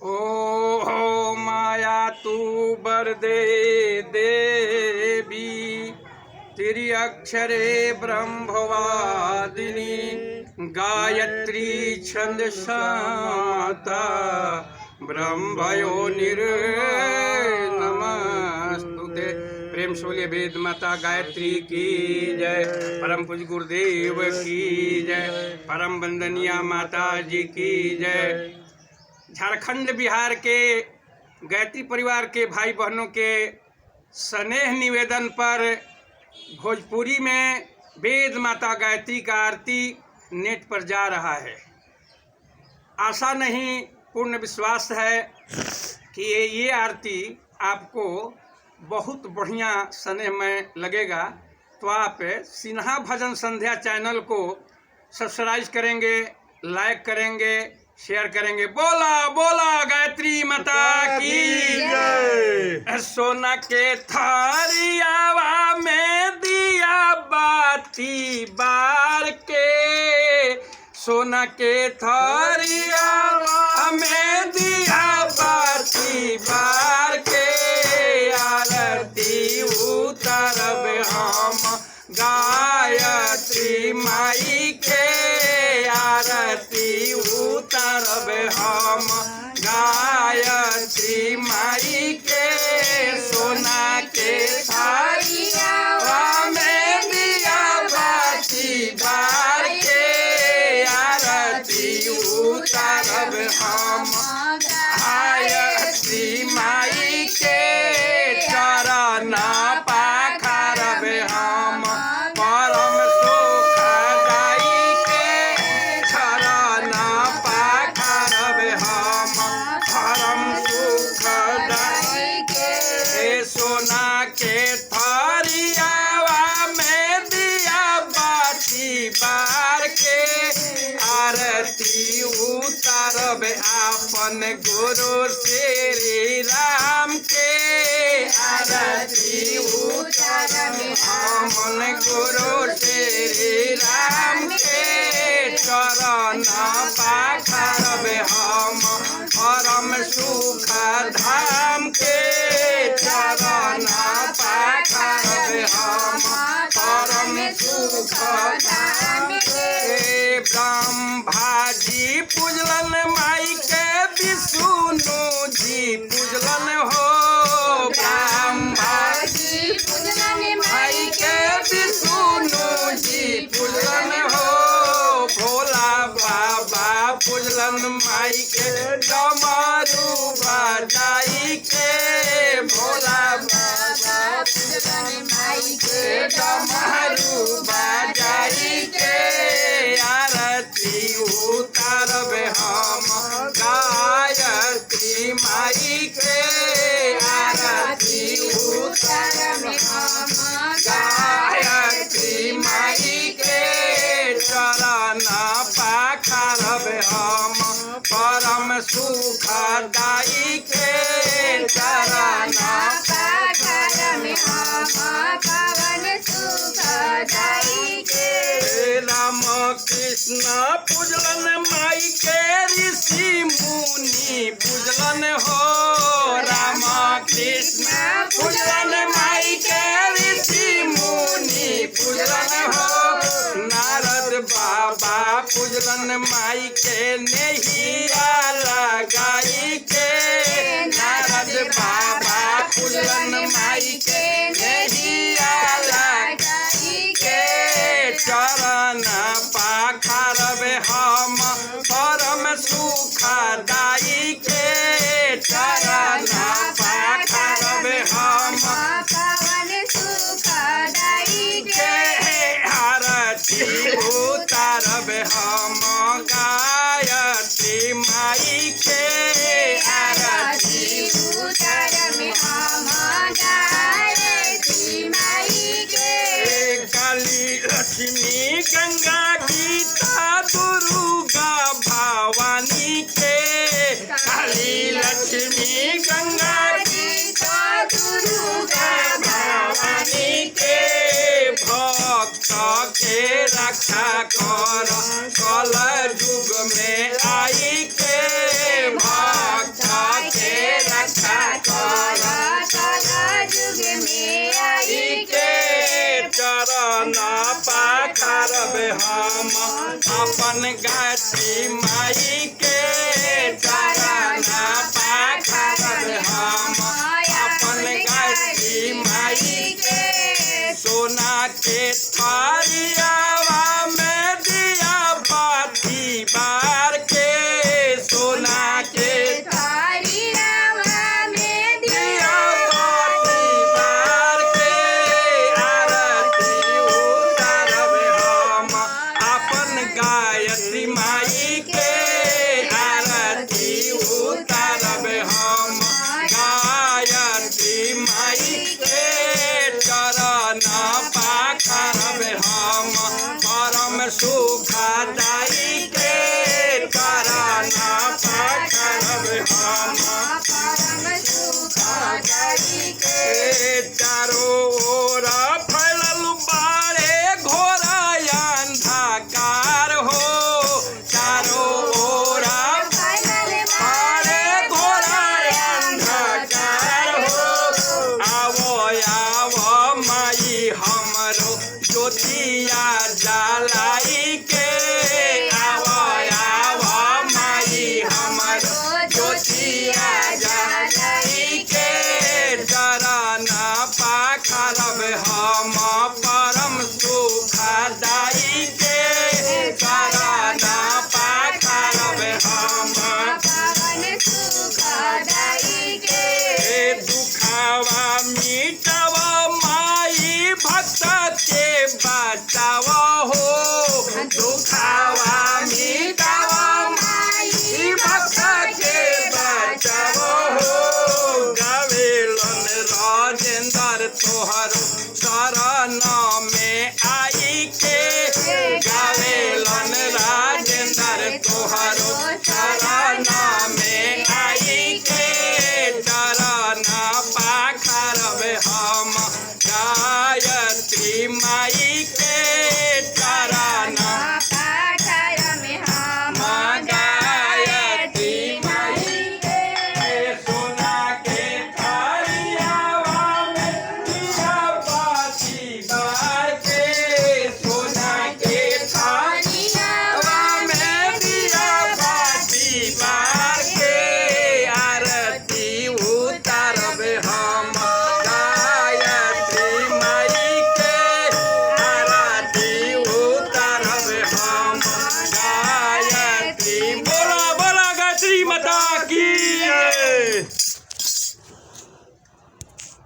ओ माया तू वरदे देवी तेरी अक्षरे ब्रह्मवादिनी गायत्री छंद शाता ब्रह्मयो नमस्तुते। प्रेम से बोलिए वेद माता गायत्री की जय, परम पूज्य गुरुदेव की जय, परम वंदनीय माता जी की जय। झारखंड बिहार के गायत्री परिवार के भाई बहनों के स्नेह निवेदन पर भोजपुरी में वेद माता गायत्री का आरती नेट पर जा रहा है। आशा नहीं पूर्ण विश्वास है कि ये आरती आपको बहुत बढ़िया स्नेह में लगेगा। तो आप सिन्हा भजन संध्या चैनल को सब्सक्राइब करेंगे, लाइक करेंगे, शेयर करेंगे। बोला बोला गायत्री माता की जय। सोना के थारियावा में दिया बाती बार के, सोना के थारियावा में दिया बाती बार के, आरती उतरब हम गायत्री माई के, आरती उतरब हम गायत्री माई के। सोना के थारियावा में दिया बाती बार के, आरती उतरब हम गायत्री माई के। चरण पाखरब हम परम सुखदाई के, चरण पाखरब हम परम सुखदाई के। सोना के थारियावा में दिया बाती बार के, आरती उतरब आपन गुरु श्री राम के, आरती उतरब हमन गुरु श्री राम के। चरण पाखरब हम परम सुख धाम के, चरण पाखरब हम परम सुख धाम के। ब्रह्मा जी पूजलन माई के, विष्णु जी पूजलन हो, ब्रह्मा जी पूजलन माई के, विष्णु जी पूजलन हो। भोला बाबा पूजलन माई के, डमरू बजाई के, भोला बाबा पूजलन माई के, डमरू बजाई के। आरती उतरब हम गायत्री माई के, आरती उतरब हम गायत्री माई के। चरण पाखरब हम परम सुखदाई के, चरण पाखरब हम पवन सुखदाई के। राम कृष्ण पूजलन माई के, ऋषि मुनि पूजलन हो, राम कृष्ण पूजलन माई के, ऋषि मुनि पूजलन हो। नारद बाबा पूजलन माई के, नैया लगाई के, नारद बाबा पूजलन माई के, नैया लगाई के। चरण पाखरब हम परम सुखदाई के, चरण पाखरब हम पवन सुखदाई के। आरती उतरब हम गायत्री माई के, आरती उतरब हम गायत्री माई के। काली लक्ष्मी गंगा गीता दुर्गा भवानी के, काली लक्ष्मी गंगा गीता दुर्गा भवानी के। भक्त के रक्षा कर कल युग में आई के, भक्त हम अपन गायत्री माई के चरण पाखरब हम अपन गायत्री माई के सोना के थारियावा में दिया बाती बार के सोना के गायत्री माई के